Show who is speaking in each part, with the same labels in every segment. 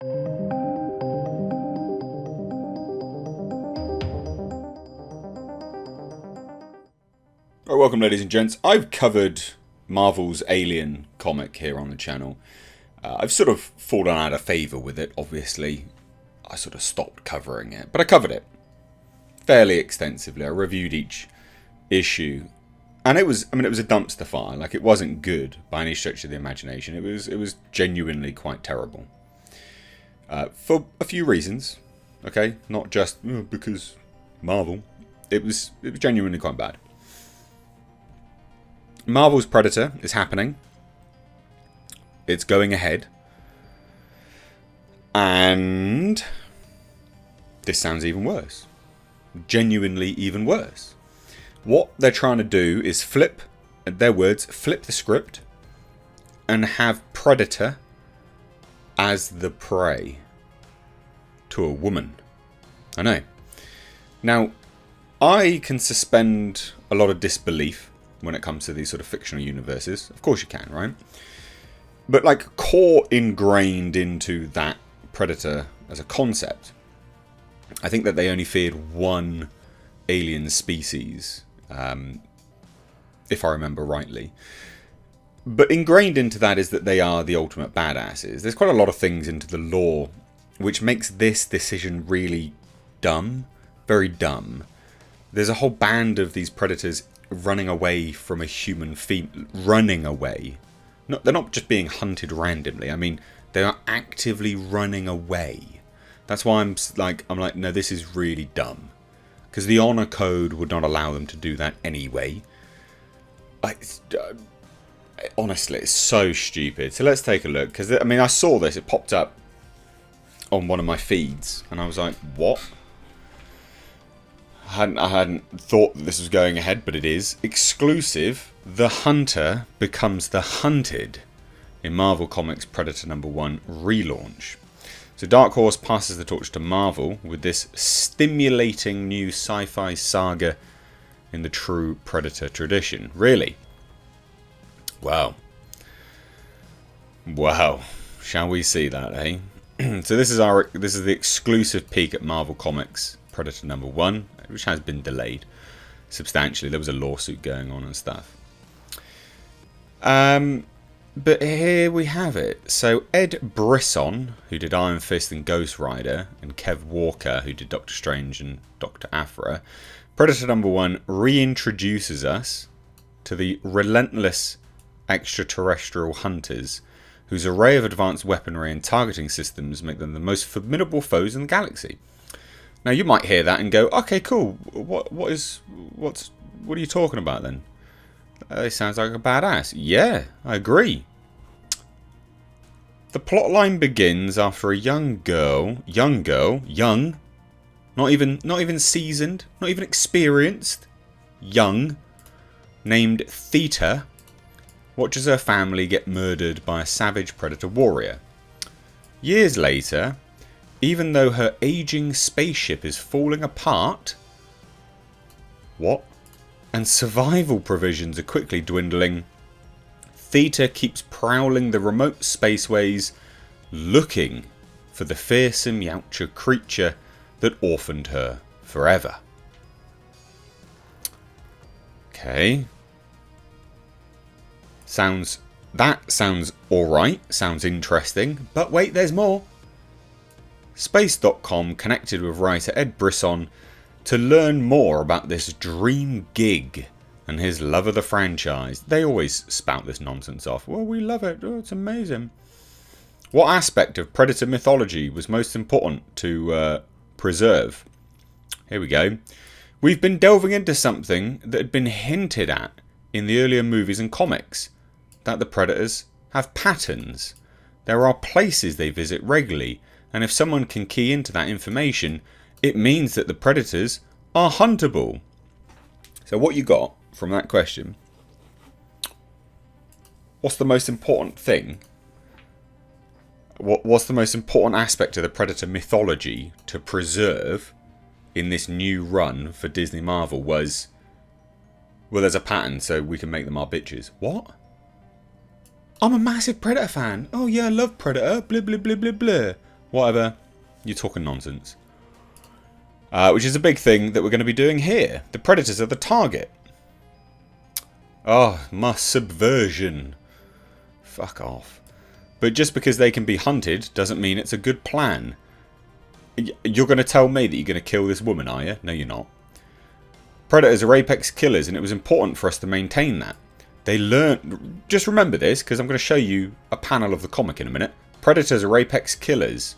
Speaker 1: Right, welcome ladies and gents. I've covered Marvel's Alien comic here on the channel. I've sort of fallen out of favour with it, obviously. I sort of stopped covering it, but I covered it fairly extensively. I reviewed each issue, and it was a dumpster fire. Like, it wasn't good by any stretch of the imagination. It was genuinely quite terrible. For a few reasons, okay? Not just because Marvel. It was genuinely quite bad. Marvel's Predator is happening. It's going ahead. And this sounds even worse. Genuinely even worse. What they're trying to do is flip the script and have Predator as the prey to a woman. I know. Now, I can suspend a lot of disbelief when it comes to these sort of fictional universes. Of course you can, right? But like, core ingrained into that Predator as a concept, I think that they only feared one alien species, if I remember rightly. But ingrained into that is that they are the ultimate badasses. There's quite a lot of things into the lore which makes this decision really dumb. Very dumb. There's a whole band of these predators running away from a human female. Running away. No, they're not just being hunted randomly. I mean, they are actively running away. That's why I'm like, no, this is really dumb. Because the honor code would not allow them to do that anyway. Honestly, it's so stupid. So let's take a look. Because, I mean, I saw this. It popped up on one of my feeds. And I was like, what? I hadn't thought that this was going ahead, but it is. Exclusive, the hunter becomes the hunted in Marvel Comics Predator #1 relaunch. So Dark Horse passes the torch to Marvel with this stimulating new sci-fi saga in the true Predator tradition. Really? Wow. Wow. Shall we see that, eh? So this is the exclusive peek at Marvel Comics Predator #1, which has been delayed substantially. There was a lawsuit going on and stuff. But here we have it. So Ed Brisson, who did Iron Fist and Ghost Rider, and Kev Walker, who did Doctor Strange and Dr. Aphra, Predator #1 reintroduces us to the relentless extraterrestrial hunters, whose array of advanced weaponry and targeting systems make them the most formidable foes in the galaxy. Now you might hear that and go, okay, cool. What are you talking about then? It sounds like a badass. Yeah, I agree. The plotline begins after a young, not even seasoned, not even experienced, young, named Theta, watches her family get murdered by a savage predator warrior. Years later, even though her aging spaceship is falling apart, and survival provisions are quickly dwindling, Theta keeps prowling the remote spaceways, looking for the fearsome Yautja creature that orphaned her forever. Okay. Sounds alright, sounds interesting, but wait, there's more. Space.com connected with writer Ed Brisson to learn more about this dream gig and his love of the franchise. They always spout this nonsense off. Well, we love it. Oh, it's amazing. What aspect of Predator mythology was most important to preserve? Here we go. We've been delving into something that had been hinted at in the earlier movies and comics, that the Predators have patterns. There are places they visit regularly, and if someone can key into that information, it means that the Predators are huntable. So what you got from that question? What's the most important thing? What's the most important aspect of the Predator mythology to preserve in this new run for Disney Marvel was, well, there's a pattern, so we can make them our bitches. What? I'm a massive Predator fan. Oh yeah, I love Predator. Blah blah blah blah blah. whatever. You're talking nonsense. Which is a big thing that we're going to be doing here. The predators are the target. Oh, mass subversion. Fuck off. But just because they can be hunted doesn't mean it's a good plan. You're going to tell me that you're going to kill this woman, are you? No, you're not. Predators are apex killers, and it was important for us to maintain that. They learn. Just remember this, because I'm going to show you a panel of the comic in a minute. Predators are apex killers,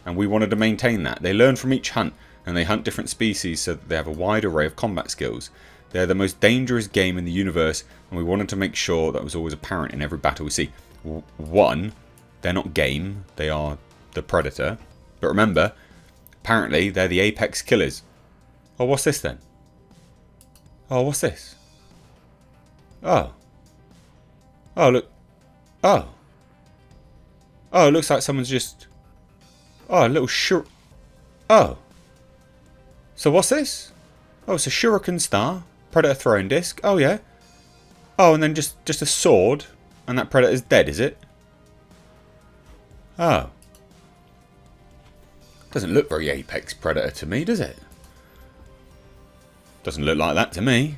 Speaker 1: and we wanted to maintain that. They learn from each hunt, and they hunt different species so that they have a wide array of combat skills. They're the most dangerous game in the universe, and we wanted to make sure that was always apparent in every battle we see. One, they're not game, they are the predator. But remember, apparently they're the apex killers. Oh, what's this then? Oh, what's this? Oh. Oh, look. Oh. Oh, it looks like someone's just... Oh, a little Oh. So what's this? Oh, it's a shuriken star. Predator throwing disc. Oh, yeah. Oh, and then just a sword. And that predator's dead, is it? Oh. Doesn't look very apex predator to me, does it? Doesn't look like that to me.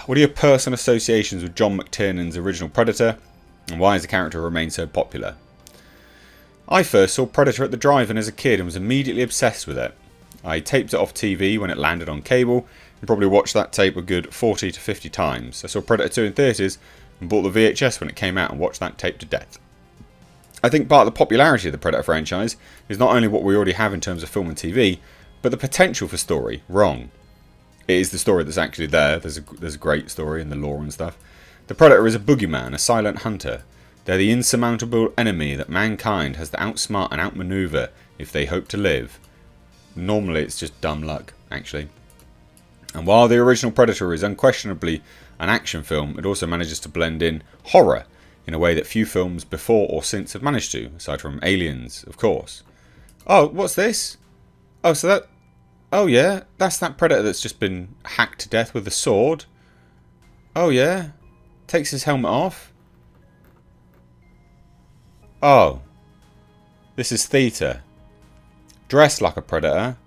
Speaker 1: What are your personal associations with John McTiernan's original Predator? And why has the character remained so popular? I first saw Predator at the drive-in as a kid and was immediately obsessed with it. I taped it off TV when it landed on cable and probably watched that tape a good 40 to 50 times. I saw Predator 2 in theatres and bought the VHS when it came out and watched that tape to death. I think part of the popularity of the Predator franchise is not only what we already have in terms of film and TV, but the potential for story. Wrong. It is the story that's actually there. There's a great story in the lore and stuff. The Predator is a boogeyman, a silent hunter. They're the insurmountable enemy that mankind has to outsmart and outmaneuver if they hope to live. Normally it's just dumb luck, actually. And while the original Predator is unquestionably an action film, it also manages to blend in horror in a way that few films before or since have managed to, aside from Aliens, of course. Oh, what's this? Oh, so that... Oh, yeah, that's that Predator that's just been hacked to death with a sword. Oh, yeah. Takes his helmet off. Oh. This is Theta. Dressed like a predator.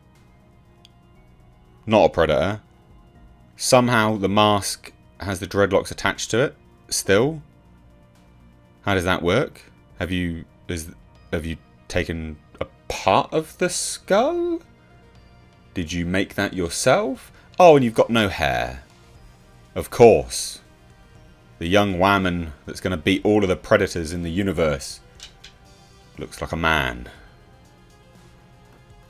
Speaker 1: Not a predator. Somehow the mask has the dreadlocks attached to it. Still. How does that work? Have you taken a part of the skull? Did you make that yourself? Oh, and you've got no hair. Of course. The young whammon that's going to beat all of the predators in the universe. Looks like a man.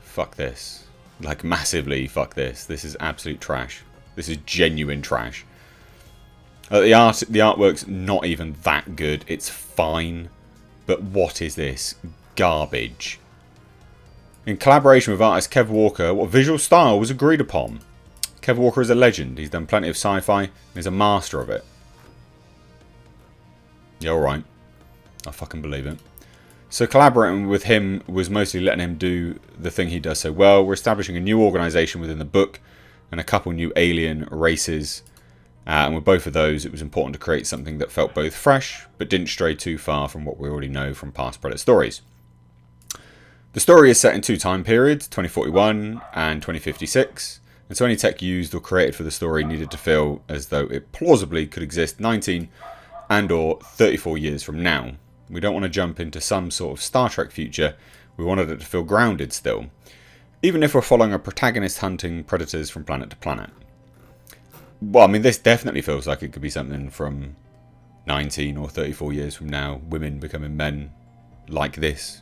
Speaker 1: Fuck this. Like, massively fuck this. This is absolute trash. This is genuine trash. The artwork's not even that good. It's fine. But what is this? Garbage. In collaboration with artist Kev Walker, what visual style was agreed upon? Kev Walker is a legend. He's done plenty of sci-fi and he's a master of it. Yeah, alright. I fucking believe it. So collaborating with him was mostly letting him do the thing he does so well. We're establishing a new organisation within the book and a couple new alien races. And with both of those, it was important to create something that felt both fresh, but didn't stray too far from what we already know from past Predator stories. The story is set in two time periods, 2041 and 2056, and so any tech used or created for the story needed to feel as though it plausibly could exist 19 and or 34 years from now. We don't want to jump into some sort of Star Trek future, we wanted it to feel grounded still, even if we're following a protagonist hunting predators from planet to planet. Well, I mean, this definitely feels like it could be something from 19 or 34 years from now, women becoming men like this.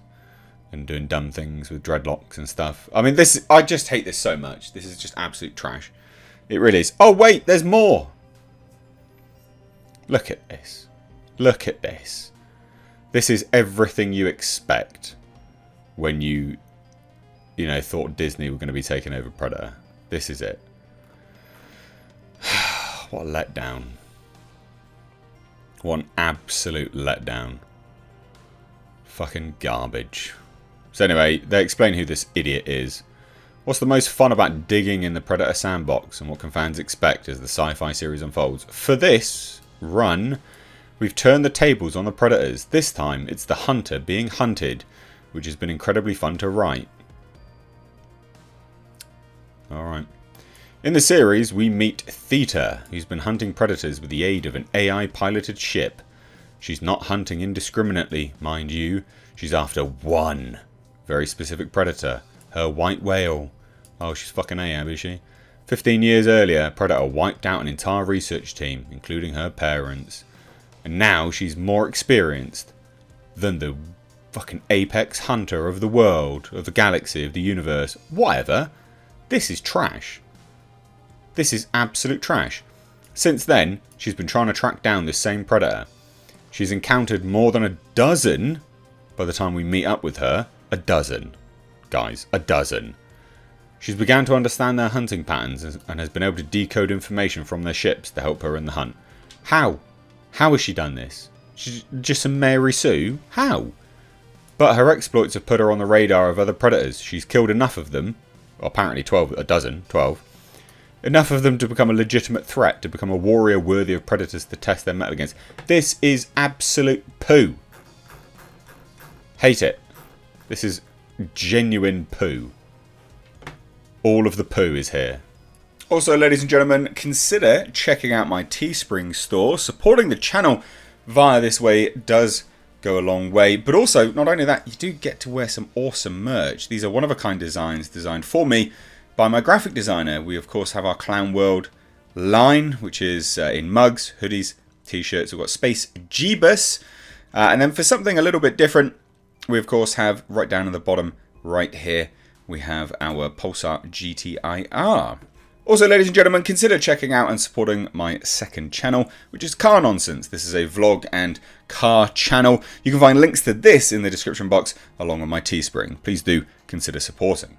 Speaker 1: And doing dumb things with dreadlocks and stuff. I mean, I just hate this so much. This is just absolute trash. It really is. Oh, wait, there's more. Look at this. Look at this. This is everything you expect when you thought Disney were going to be taking over Predator. This is it. What a letdown. What an absolute letdown. Fucking garbage. So anyway, they explain who this idiot is. What's the most fun about digging in the Predator sandbox, and what can fans expect as the sci-fi series unfolds? For this run, We've turned the tables on the predators. This time, it's the hunter being hunted, which has been incredibly fun to write. Alright. In the series, we meet Theta, who's been hunting predators with the aid of an AI-piloted ship. She's not hunting indiscriminately, mind you. She's after one very specific predator, her white whale. Oh, she's fucking Ahab, is she? 15 years earlier, Predator wiped out an entire research team, including her parents. And now she's more experienced than the fucking apex hunter of the world, of the galaxy, of the universe. Whatever. This is trash. This is absolute trash. Since then, she's been trying to track down this same predator. She's encountered more than a dozen by the time we meet up with her. A dozen. Guys, a dozen. She's began to understand their hunting patterns and has been able to decode information from their ships to help her in the hunt. How? How has she done this? She's just a Mary Sue? How? But her exploits have put her on the radar of other predators. She's killed enough of them, well, apparently 12, 12, enough of them to become a legitimate threat, to become a warrior worthy of predators to test their mettle against. This is absolute poo. Hate it. This is genuine poo. All of the poo is here. Also, ladies and gentlemen, consider checking out my Teespring store. Supporting the channel via this way does go a long way. But also, not only that, you do get to wear some awesome merch. These are one-of-a-kind designs designed for me by my graphic designer. We, of course, have our Clown World line, which is in mugs, hoodies, t-shirts. We've got Space Jeebus. And then for something a little bit different, we, of course, have right down at the bottom right here, we have our Pulsar GTIR. Also, ladies and gentlemen, consider checking out and supporting my second channel, which is Car Nonsense. This is a vlog and car channel. You can find links to this in the description box, along with my Teespring. Please do consider supporting.